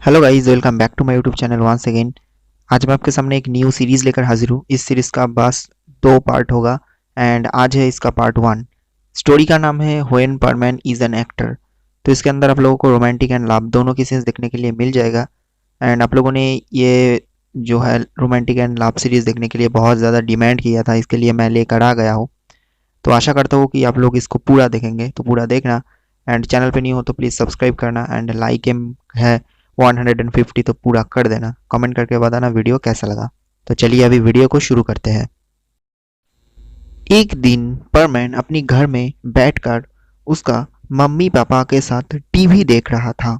Hello guys, welcome back to my YouTube channel once again. आज मैं आपके सामने एक न्यू सीरीज लेकर हाजिर हूँ। इस सीरीज का बस 2 पार्ट होगा एंड आज है इसका पार्ट 1। स्टोरी का नाम है व्हेन परमैन इज एन एक्टर। तो इसके अंदर आप लोगों को रोमांटिक एंड लव दोनों के सीन्स देखने के लिए मिल जाएगा। एंड आप लोगों ने ये जो है रोमांटिक एंड लव सीरीज देखने के लिए बहुत ज़्यादा डिमांड किया था, इसके लिए मैं लेकर आ गया हूँ। तो आशा करता हूँ कि आप लोग इसको पूरा देखेंगे, तो पूरा देखना। एंड चैनल पे नहीं हो तो प्लीज़ सब्सक्राइब करना एंड लाइक एम है 150 तो पूरा कर देना। कमेंट करके बताना वीडियो कैसा लगा। तो चलिए अभी वीडियो को शुरू करते हैं। एक दिन परमैन अपनी घर में बैठकर उसका मम्मी पापा के साथ टीवी देख रहा था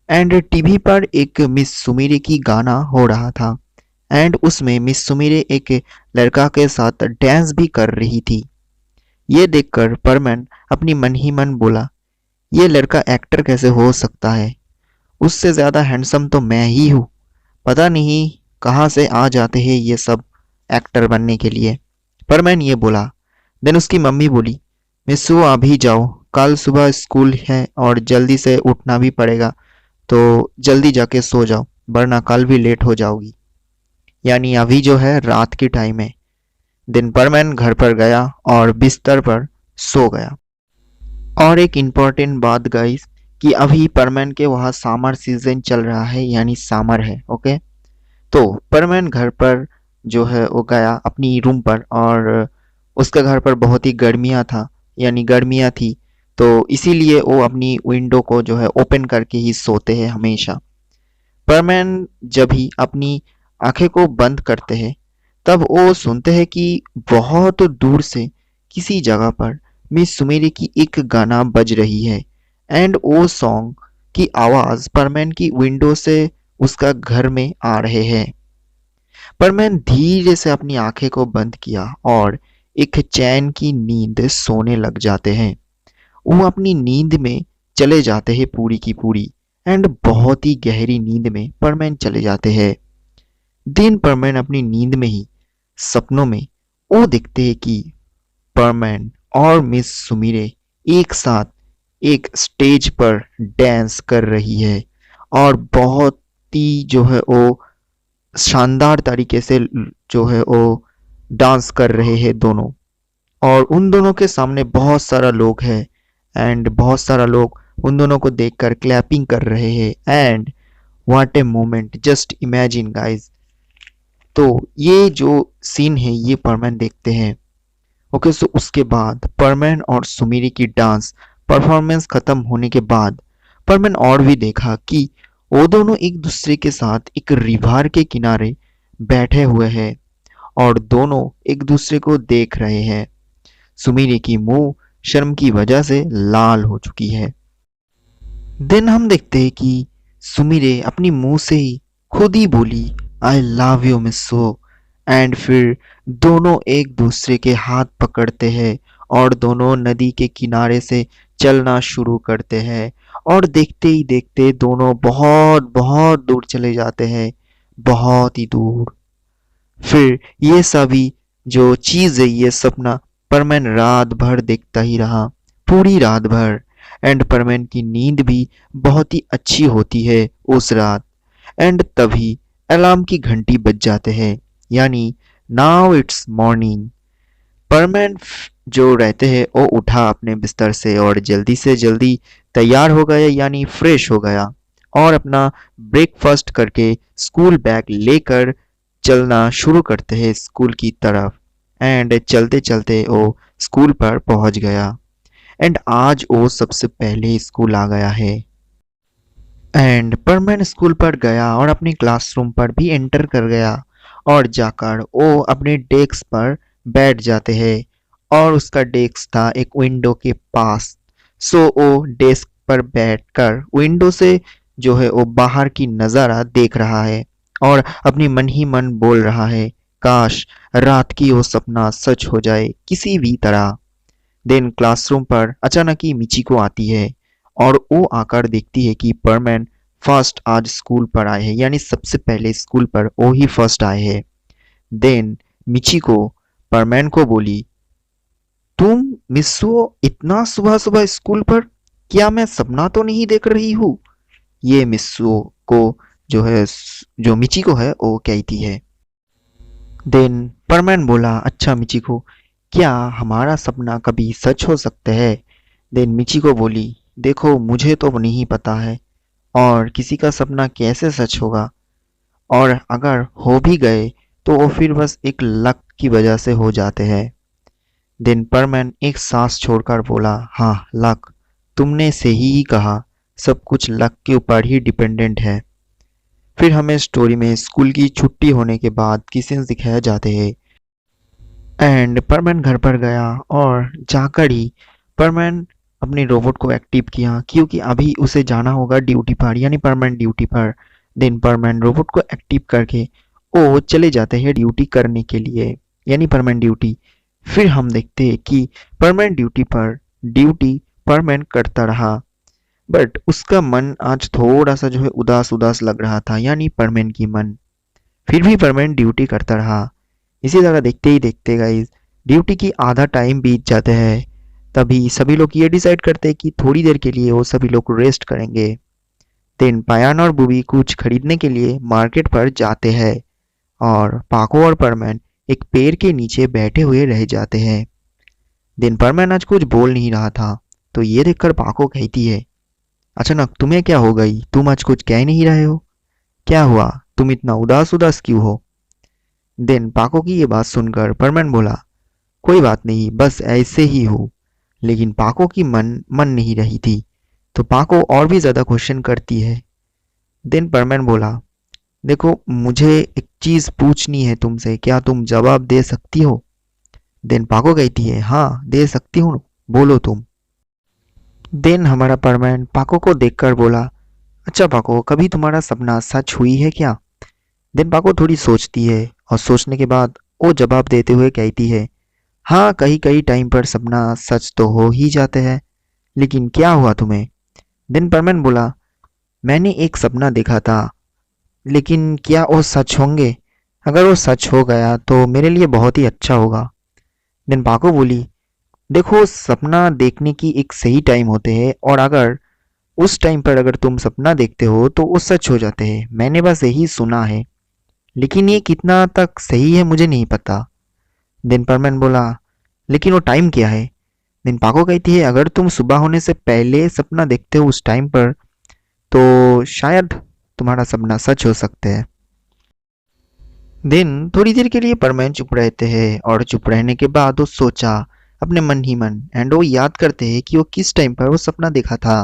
एंड टीवी पर एक मिस सुमीरे की गाना हो रहा था एंड उसमें मिस सुमीरे एक लड़का के साथ डांस भी कर रही थी। ये देखकर परमैन अपनी मन ही मन बोला, ये लड़का एक्टर कैसे हो सकता है? उससे ज्यादा हैंडसम तो मैं ही हूँ। पता नहीं कहाँ से आ जाते हैं ये सब एक्टर बनने के लिए। परमैन ये बोला। देन उसकी मम्मी बोली, मिस्सू अभी जाओ, कल सुबह स्कूल है और जल्दी से उठना भी पड़ेगा, तो जल्दी जाके सो जाओ वरना कल भी लेट हो जाओगी। यानी अभी जो है रात की टाइम है। दिन परमैन घर पर गया और बिस्तर पर सो गया। और एक इम्पॉर्टेंट बात गाइस, कि अभी परमैन के वहाँ समर सीजन चल रहा है, यानी समर है। ओके, तो परमैन घर पर जो है वो गया अपनी रूम पर और उसके घर पर बहुत ही गर्मियाँ था, यानी गर्मियाँ थी, तो इसीलिए वो अपनी विंडो को जो है ओपन करके ही सोते हैं हमेशा। परमैन जब ही अपनी आंखें को बंद करते हैं तब वो सुनते हैं कि बहुत दूर से किसी जगह पर मिस सुमेरी की एक गाना बज रही है एंड वो सॉन्ग की आवाज परमैन की विंडो से उसका घर में आ रहे हैं। परमैन धीरे से अपनी आंखें को बंद किया और एक चैन की नींद सोने लग जाते हैं। वो अपनी नींद में चले जाते हैं पूरी की पूरी एंड बहुत ही गहरी नींद में परमैन चले जाते हैं। दिन परमैन अपनी नींद में ही सपनों में वो देखते हैं कि परमैन और मिस सुमीरे एक साथ एक स्टेज पर डांस कर रही है और बहुत ही जो है वो शानदार तरीके से जो है वो डांस कर रहे हैं दोनों। और उन दोनों के सामने बहुत सारा लोग हैं एंड बहुत सारा लोग उन दोनों को देखकर क्लैपिंग कर रहे हैं and what a moment, just imagine guys. तो ये जो सीन है ये परमैन देखते हैं। ओके, सो उसके बाद परमैन और सुमीरी की डांस परफॉर्मेंस खत्म होने के बाद परमैन और भी देखा कि वो दोनों एक दूसरे के साथ एक रिवर के किनारे बैठे हुए हैं और दोनों एक दूसरे को देख रहे हैं। सुमीरी की मुंह शर्म की वजह से लाल हो चुकी है। देन हम देखते हैं कि सुमीरे अपनी मुंह से ही खुद ही बोली, आई लव यू मिस्सो। एंड फिर दोनों एक दूसरे के हाथ पकड़ते हैं और दोनों नदी के किनारे से चलना शुरू करते हैं और देखते ही देखते दोनों बहुत बहुत दूर चले जाते हैं, बहुत ही दूर। फिर ये सभी जो चीज है, ये सपना परमैन रात भर देखता ही रहा, पूरी रात भर। एंड परमैन की नींद भी बहुत ही अच्छी होती है उस रात। एंड तभी अलार्म की घंटी बज जाते हैं, यानी नाउ इट्स मॉर्निंग। परमैन जो रहते हैं वो उठा अपने बिस्तर से और जल्दी से जल्दी तैयार हो गया, यानी फ्रेश हो गया और अपना ब्रेकफास्ट करके स्कूल बैग लेकर चलना शुरू करते हैं स्कूल की तरफ। एंड चलते चलते वो स्कूल पर पहुंच गया एंड आज वो सबसे पहले स्कूल आ गया है। एंड परमैन स्कूल पर गया और अपनी क्लासरूम पर भी एंटर कर गया और जाकर वो अपने डेस्क पर बैठ जाते हैं और उसका डेस्क था एक विंडो के पास। सो वो डेस्क पर बैठकर विंडो से जो है वो बाहर की नज़ारा देख रहा है और अपनी मन ही मन बोल रहा है, काश रात की वो सपना सच हो जाए किसी भी तरह। देन क्लासरूम पर अचानक ही मिचिको आती है और वो आकर देखती है कि परमैन फर्स्ट आज स्कूल पर आए हैं, यानी सबसे पहले स्कूल पर वो ही फर्स्ट आए हैं। देन मिचिको परमैन को बोली, तुम मिस्सो इतना सुबह सुबह स्कूल पर, क्या मैं सपना तो नहीं देख रही हूँ? ये मिस्सो को जो मिचिको है वो कहती है। देन परमैन बोला, अच्छा मिचिको, क्या हमारा सपना कभी सच हो सकता है? देन मिचिको बोली, देखो मुझे तो नहीं पता है, और किसी का सपना कैसे सच होगा, और अगर हो भी गए तो वो फिर बस एक लक की वजह से हो जाते हैं। देन परमैन एक सांस छोड़कर बोला, हाँ लक, तुमने सही ही कहा, सब कुछ लक के ऊपर ही डिपेंडेंट है। फिर हमें स्टोरी में स्कूल की छुट्टी होने के बाद की सीन्स दिखाए जाते हैं। एंड परमैन घर पर गया और जाकर ही परमैन अपने रोबोट को एक्टिव किया, क्योंकि अभी उसे जाना होगा ड्यूटी पर, यानी परमैन ड्यूटी पर। देन परमैन रोबोट को एक्टिव करके वो चले जाते हैं ड्यूटी करने के लिए, यानी परमैन ड्यूटी। फिर हम देखते हैं कि परमैन ड्यूटी पर ड्यूटी परमैन करता रहा, बट उसका मन आज थोड़ा सा उदास उदास लग रहा था, यानी परमैन की मन। फिर भी परमैन ड्यूटी करता रहा। इसी तरह देखते ही देखते गाइस ड्यूटी की आधा टाइम बीत जाता है। तभी सभी लोग ये डिसाइड करते हैं कि थोड़ी देर के लिए वो सभी लोग रेस्ट करेंगे। देन पायान और बुबी कुछ खरीदने के लिए मार्केट पर जाते हैं, और पाको और परमैन एक पेड़ के नीचे बैठे हुए रह जाते हैं। देन परमैन आज कुछ बोल नहीं रहा था, तो ये देखकर पाको कहती है, अचानक तुम्हें क्या हो गई? तुम आज कुछ कह नहीं रहे हो, क्या हुआ? तुम इतना उदास उदास क्यों हो? देन पाको की ये बात सुनकर परमैन बोला, कोई बात नहीं, बस ऐसे ही हूँ। लेकिन पाको की मन नहीं रही थी, तो पाको और भी ज्यादा क्वेश्चन करती है। देन परमैन बोला, देखो मुझे एक चीज पूछनी है तुमसे, क्या तुम जवाब दे सकती हो? देन पाको कहती है, हाँ दे सकती हूँ, बोलो तुम। देन हमारा परमैन पाको को देखकर बोला, अच्छा पाको, कभी तुम्हारा सपना सच हुई है क्या? देन पाको थोड़ी सोचती है, और सोचने के बाद वो जवाब देते हुए कहती है, हाँ कहीं कहीं टाइम पर सपना सच तो हो ही जाते हैं, लेकिन क्या हुआ तुम्हें? देन परमैन बोला, मैंने एक सपना देखा था, लेकिन क्या वो सच होंगे? अगर वो सच हो गया तो मेरे लिए बहुत ही अच्छा होगा। देन पाको बोली, देखो सपना देखने की एक सही टाइम होते हैं, और अगर उस टाइम पर अगर तुम सपना देखते हो तो वो सच हो जाते हैं। मैंने बस यही सुना है, लेकिन ये कितना तक सही है मुझे नहीं पता। देन परमैन बोला, लेकिन वो टाइम क्या है? देन पाको कहती है, अगर तुम सुबह होने से पहले सपना देखते हो उस टाइम पर, तो शायद तुम्हारा सपना सच हो सकता है। देन थोड़ी देर के लिए परमैन चुप रहते हैं, और चुप रहने के बाद वो सोचा अपने मन ही मन, एंड वो याद करते हैं कि वो किस टाइम पर वो सपना देखा था।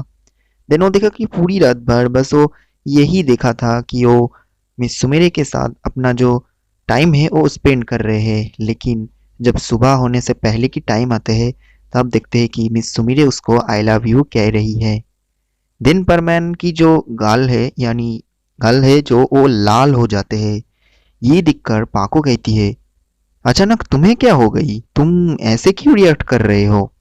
देन वो देखा कि पूरी रात भर बस वो यही देखा था कि वो मिस सुमेरे के साथ अपना जो टाइम है वो स्पेंड कर रहे हैं। लेकिन जब सुबह होने से पहले की टाइम आते हैं, तब देखते हैं कि मिस सुमेरे उसको आई लव यू कह रही है। दिन पर मैन की जो गाल है जो वो लाल हो जाते हैं। ये दिखकर पाको कहती है, अचानक तुम्हें क्या हो गई? तुम ऐसे क्यों रिएक्ट कर रहे हो?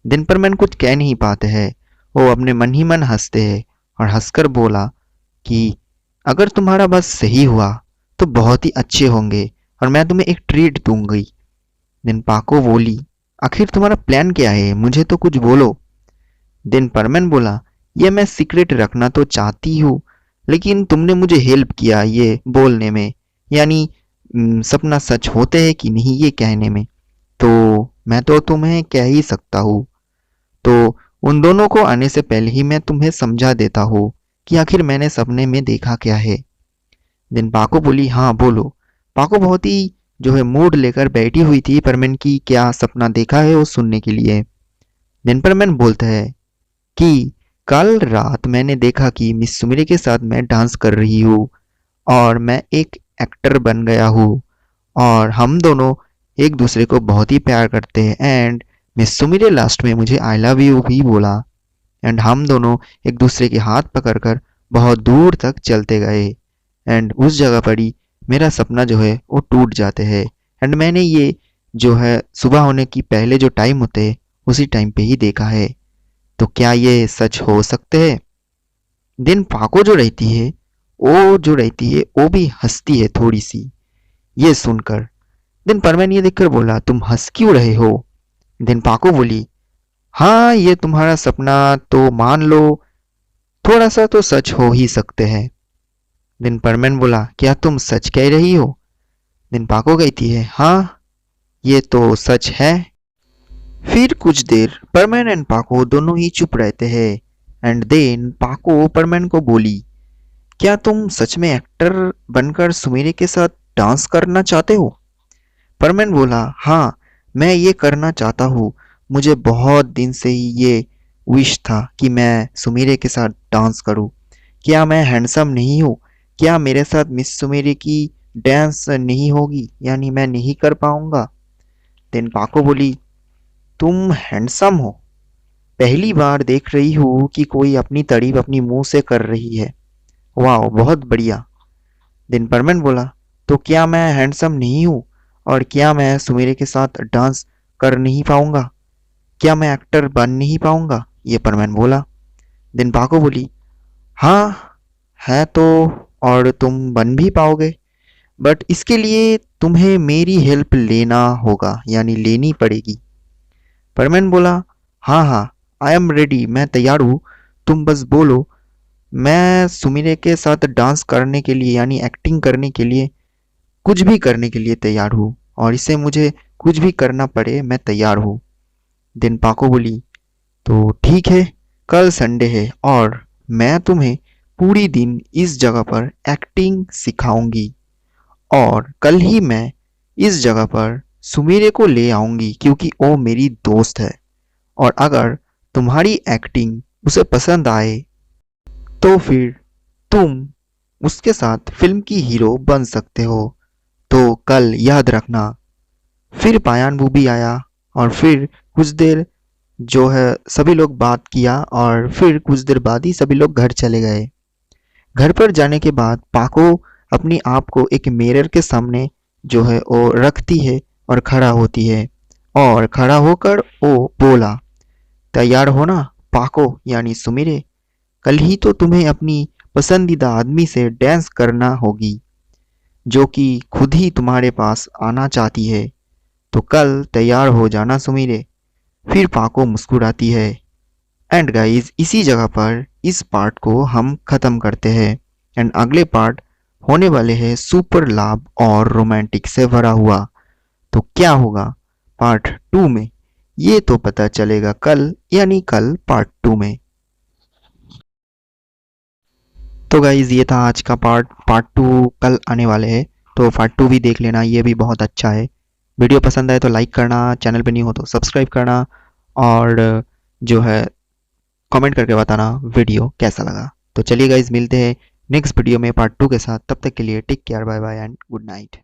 दिन पर मैन कुछ कह नहीं पाते हैं। वो अपने मन ही मन हंसते हैं, और हंसकर बोला कि अगर तुम्हारा बस सही हुआ तो बहुत ही अच्छे होंगे, और मैं तुम्हें एक ट्रीट दूंगी। दिन पाको बोली, आखिर तुम्हारा प्लान क्या है? मुझे तो कुछ बोलो। दिन परमैन बोला, ये मैं सीक्रेट रखना तो चाहती हूँ, लेकिन तुमने मुझे हेल्प किया ये बोलने में, यानी सपना सच होते हैं कि नहीं ये कहने में, तो मैं तो तुम्हें कह ही सकता हूँ। तो उन दोनों को आने से पहले ही मैं तुम्हें समझा देता हूँ कि आखिर मैंने सपने में देखा क्या है। दिन पाको बोली, हाँ बोलो। पाको बहुत ही मूड लेकर बैठी हुई थी परमैन की क्या सपना देखा है वो सुनने के लिए। दिन परमैन बोलता है कि कल रात मैंने देखा कि मिस सुमिरे के साथ मैं डांस कर रही हूँ, और मैं एक एक्टर बन गया हूँ, और हम दोनों एक दूसरे को बहुत ही प्यार करते हैं। एंड मिस सुमिरे लास्ट में मुझे आई लव यू भी बोला, एंड हम दोनों एक दूसरे के हाथ पकड़कर बहुत दूर तक चलते गए, एंड उस जगह पर ही मेरा सपना वो टूट जाते हैं। एंड मैंने ये सुबह होने की पहले जो टाइम होते हैं उसी टाइम पे ही देखा है। तो क्या ये सच हो सकते हैं? दिन पाको जो रहती है वो भी हंसती है थोड़ी सी ये सुनकर। दिन परमैन ये देखकर बोला, तुम हंस क्यों रहे हो? दिन पाको बोली, हाँ ये तुम्हारा सपना तो मान लो थोड़ा सा तो सच हो ही सकते हैं। दिन परमेन बोला, क्या तुम सच कह रही हो? दिन पाको कहती है, हाँ, ये तो सच है। फिर कुछ देर परमेन एंड पाको दोनों ही चुप रहते हैं। एंड देन पाको परमेन को बोली, क्या तुम सच में एक्टर बनकर सुमीरे के साथ डांस करना चाहते हो? परमेन बोला, हाँ, मैं ये करना चाहता हूँ। मुझे बहुत दिन से ही ये विश था कि मैं सुमीरे के साथ डांस करूँ। क्या मैं हैंडसम नहीं हूँ? क्या मेरे साथ मिस सुमीरे की डांस नहीं होगी, यानी मैं नहीं कर पाऊंगा? देन पाको बोली, तुम हैंडसम हो? पहली बार देख रही हूँ कि कोई अपनी तारीफ अपनी मुंह से कर रही है। वाह, बहुत बढ़िया। दिन परमेन बोला, तो क्या मैं हैंडसम नहीं हूँ? और क्या मैं सुमीरे के साथ डांस कर नहीं पाऊंगा? क्या मैं एक्टर बन नहीं पाऊंगा? ये परमेन बोला। दिन पाको बोली, हाँ, है तो, और तुम बन भी पाओगे, बट इसके लिए तुम्हें मेरी हेल्प लेना होगा, यानी लेनी पड़ेगी। परमेन बोला, हाँ हाँ, आई एम रेडी, मैं तैयार हूँ। तुम बस बोलो, मैं सुमीरे के साथ डांस करने के लिए यानी एक्टिंग करने के लिए कुछ भी करने के लिए तैयार हूँ, और इससे मुझे कुछ भी करना पड़े मैं तैयार हूँ। दिन पाको बोली, तो ठीक है, कल संडे है और मैं तुम्हें पूरी दिन इस जगह पर एक्टिंग सिखाऊंगी, और कल ही मैं इस जगह पर सुमीरे को ले आऊंगी क्योंकि वो मेरी दोस्त है, और अगर तुम्हारी एक्टिंग उसे पसंद आए तो फिर तुम उसके साथ फिल्म की हीरो बन सकते हो। तो कल याद रखना। फिर पायान बूबी आया, और फिर कुछ देर जो है सभी लोग बात किया, और फिर कुछ देर बाद ही सभी लोग घर चले गए। घर पर जाने के बाद पाको अपनी आप को एक मिरर के सामने जो है वो रखती है और खड़ा होती है, और खड़ा होकर वो बोला, तैयार हो ना पाको यानी सुमिरे? कल ही तो तुम्हें अपनी पसंदीदा आदमी से डांस करना होगी, जो कि खुद ही तुम्हारे पास आना चाहती है। तो कल तैयार हो जाना सुमिरे। फिर पाको मुस्कुराती है। एंड गाइस, इसी जगह पर इस पार्ट को हम खत्म करते हैं। एंड अगले पार्ट होने वाले हैं सुपर लाभ और रोमांटिक से भरा हुआ। तो क्या होगा पार्ट 2 में, ये तो पता चलेगा कल, यानी कल पार्ट 2 में। तो गाइज, ये था आज का पार्ट 2 कल आने वाले हैं। तो पार्ट 2 भी देख लेना, ये भी बहुत अच्छा है। वीडियो पसंद आए तो लाइक करना, चैनल पे नहीं हो तो सब्सक्राइब करना, और जो है कमेंट करके बताना वीडियो कैसा लगा। तो चलिए गाइज, मिलते हैं नेक्स्ट वीडियो में पार्ट 2 के साथ। तब तक के लिए take care, bye bye and good night.